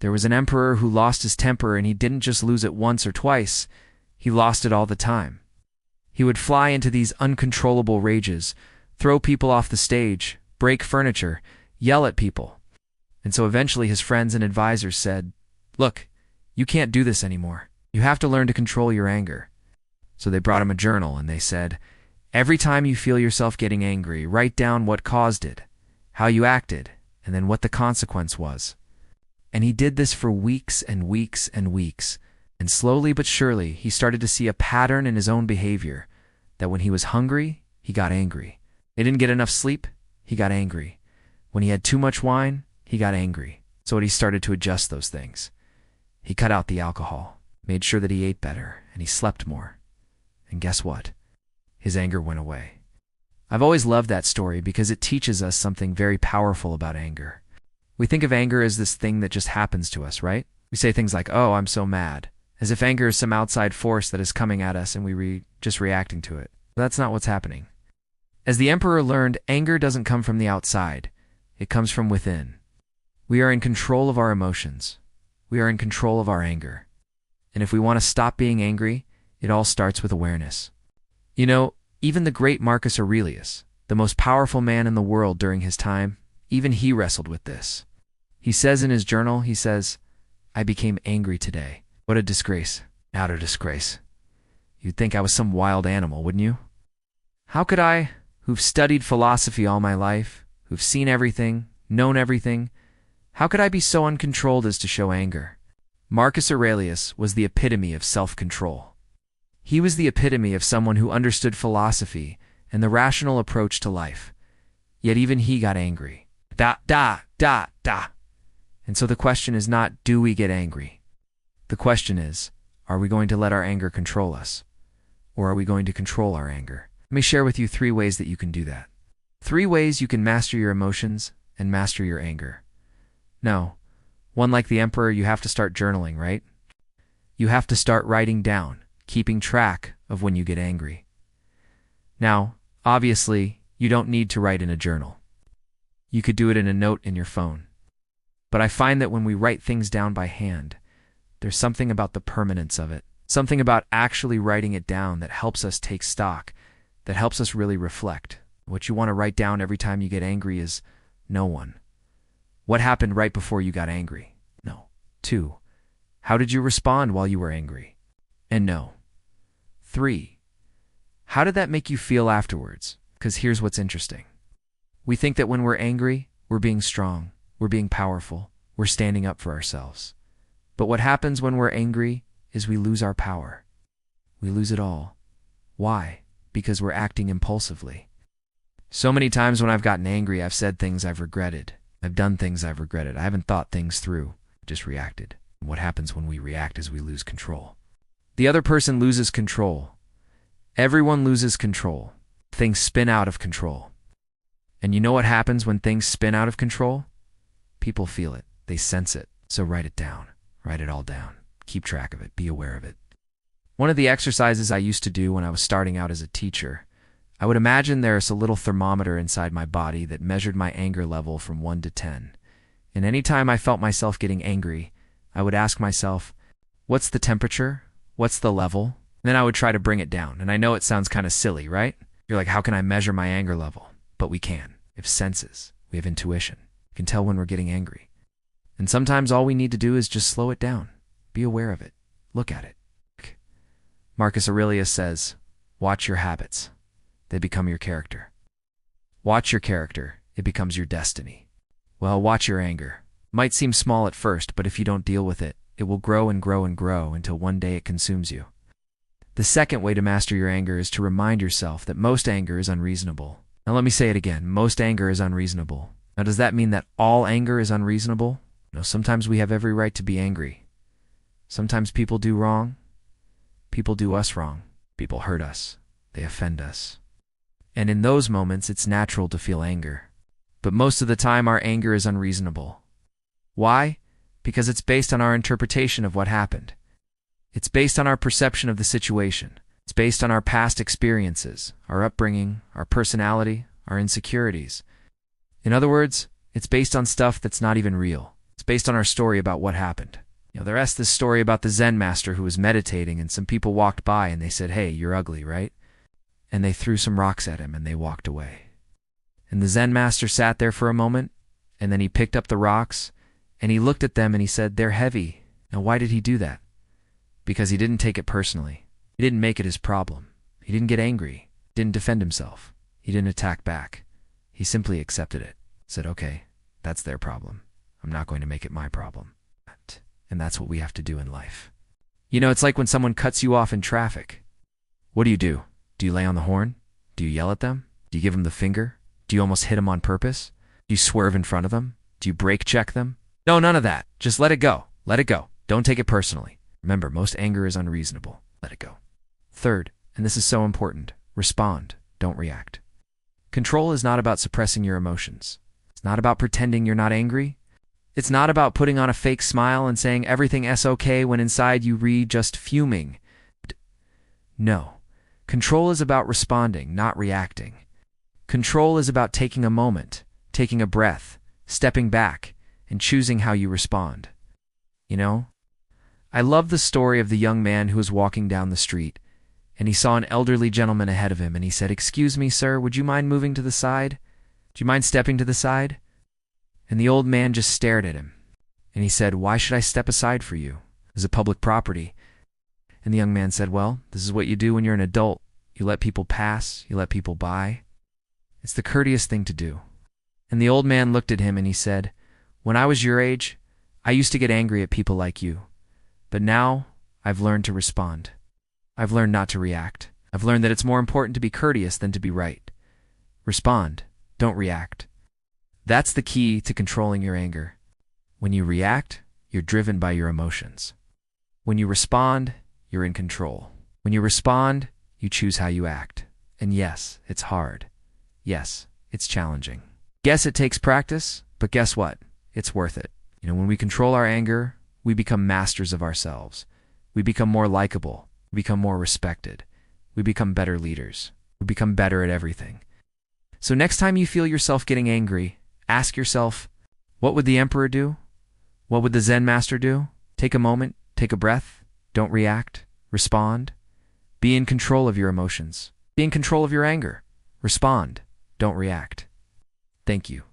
There was an emperor who lost his temper, and he didn't just lose it once or twice, he lost it all the time. He would fly into these uncontrollable rages, throw people off the stage, break furniture, yell at people. And so eventually his friends and advisors said, "Look, you can't do this anymore. You have to learn to control your anger." So they brought him a journal and they said, "Every time you feel yourself getting angry, write down what caused it, how you acted, and then what the consequence was." And he did this for weeks and weeks and weeks. And slowly but surely, he started to see a pattern in his own behavior, that when he was hungry, he got angry. He didn't get enough sleep, he got angry. When he had too much wine, he got angry. So he started to adjust those things. He cut out the alcohol, made sure that he ate better, and he slept more. And guess what? His anger went away. I've always loved that story because it teaches us something very powerful about anger. We think of anger as this thing that just happens to us, right? We say things like, "Oh, I'm so mad," as if anger is some outside force that is coming at us and we just reacting to it. But that's not what's happening. As the emperor learned, anger doesn't come from the outside. It comes from within. We are in control of our emotions. We are in control of our anger. And if we want to stop being angry, it all starts with awareness. You know, even the great Marcus Aurelius, the most powerful man in the world during his time, even he wrestled with this. He says in his journal, he says, "I became angry today. What a disgrace. Utter disgrace. You'd think I was some wild animal, wouldn't you? How could I, who've studied philosophy all my life, who've seen everything, known everything, how could I be so uncontrolled as to show anger?" Marcus Aurelius was the epitome of self-control. He was the epitome of someone who understood philosophy and the rational approach to life. Yet even he got angry. And so the question is not, do we get angry? The question is, are we going to let our anger control us? Or are we going to control our anger? Let me share with you 3 ways that you can do that. 3 ways you can master your emotions and master your anger. No, one like the emperor, you have to start journaling, right? You have to start writing down, keeping track of when you get angry. Now, obviously, you don't need to write in a journal. You could do it in a note in your phone. But I find that when we write things down by hand, there's something about the permanence of it, something about actually writing it down that helps us take stock, that helps us really reflect. What you want to write down every time you get angry is no one. What happened right before you got angry? No. 2. How did you respond while you were angry? And no. 3. How did that make you feel afterwards? Because here's what's interesting. We think that when we're angry, we're being strong, we're being powerful, we're standing up for ourselves. But what happens when we're angry is we lose our power. We lose it all. Why? Because we're acting impulsively. So many times when I've gotten angry, I've said things I've regretted. I've done things I've regretted. I haven't thought things through, just reacted. And what happens when we react is we lose control. The other person loses control. Everyone loses control. Things spin out of control. And you know what happens when things spin out of control? People feel it. They sense it. So write it down. Write it all down. Keep track of it. Be aware of it. One of the exercises I used to do when I was starting out as a teacher, I would imagine there's a little thermometer inside my body that measured my anger level from 1 to 10. And any time I felt myself getting angry, I would ask myself, what's the temperature? What's the level? And then I would try to bring it down. And I know it sounds kind of silly, right? You're like, how can I measure my anger level? But we can. We have senses. We have intuition. We can tell when we're getting angry. And sometimes all we need to do is just slow it down. Be aware of it. Look at it. Marcus Aurelius says, watch your habits. They become your character. Watch your character. It becomes your destiny. Well, watch your anger. Might seem small at first, but if you don't deal with it, it will grow and grow and grow until one day it consumes you. The second way to master your anger is to remind yourself that most anger is unreasonable. Now let me say it again. Most anger is unreasonable. Now does that mean that all anger is unreasonable? No, sometimes we have every right to be angry. Sometimes people do wrong. People do us wrong. People hurt us. They offend us. And in those moments, it's natural to feel anger. But most of the time, our anger is unreasonable. Why? Because it's based on our interpretation of what happened. It's based on our perception of the situation. It's based on our past experiences, our upbringing, our personality, our insecurities. In other words, it's based on stuff that's not even real. It's based on our story about what happened. The rest of this story about the Zen master who was meditating, and some people walked by and they said, "Hey, you're ugly, right?" And they threw some rocks at him and they walked away. And the Zen master sat there for a moment, and then he picked up the rocks and he looked at them and he said, "They're heavy." Now, why did he do that? Because he didn't take it personally. He didn't make it his problem. He didn't get angry. He didn't defend himself. He didn't attack back. He simply accepted it. Said, "Okay, that's their problem. I'm not going to make it my problem." And that's what we have to do in life. It's like when someone cuts you off in traffic. What do? Do you lay on the horn? Do you yell at them? Do you give them the finger? Do you almost hit them on purpose? Do you swerve in front of them? Do you brake check them? No, none of that. Just let it go. Let it go. Don't take it personally. Remember, most anger is unreasonable. Let it go. Third, and this is so important, respond. Don't react. Control is not about suppressing your emotions. It's not about pretending you're not angry. It's not about putting on a fake smile and saying everything's okay when inside you read just fuming. No. Control is about responding, not reacting. Control is about taking a moment, taking a breath, stepping back, and choosing how you respond. I love the story of the young man who was walking down the street, and he saw an elderly gentleman ahead of him, and he said, "Excuse me, sir, would you mind moving to the side? Do you mind stepping to the side?" And the old man just stared at him, and he said, "Why should I step aside for you? This is public property." And the young man said, "Well, this is what you do when you're an adult. You let people pass, you let people by. It's the courteous thing to do." And the old man looked at him and he said, "When I was your age, I used to get angry at people like you. But now I've learned to respond. I've learned not to react. I've learned that it's more important to be courteous than to be right. Respond. Don't react." That's the key to controlling your anger. When you react, you're driven by your emotions. When you respond, you're in control. When you respond, you choose how you act. And yes, it's hard. Yes, it's challenging. Yes, it takes practice, but guess what? It's worth it. When we control our anger, we become masters of ourselves. We become more likable. We become more respected. We become better leaders. We become better at everything. So next time you feel yourself getting angry, ask yourself, what would the emperor do? What would the Zen master do? Take a moment, take a breath, don't react, respond. Be in control of your emotions. Be in control of your anger. Respond, don't react. Thank you.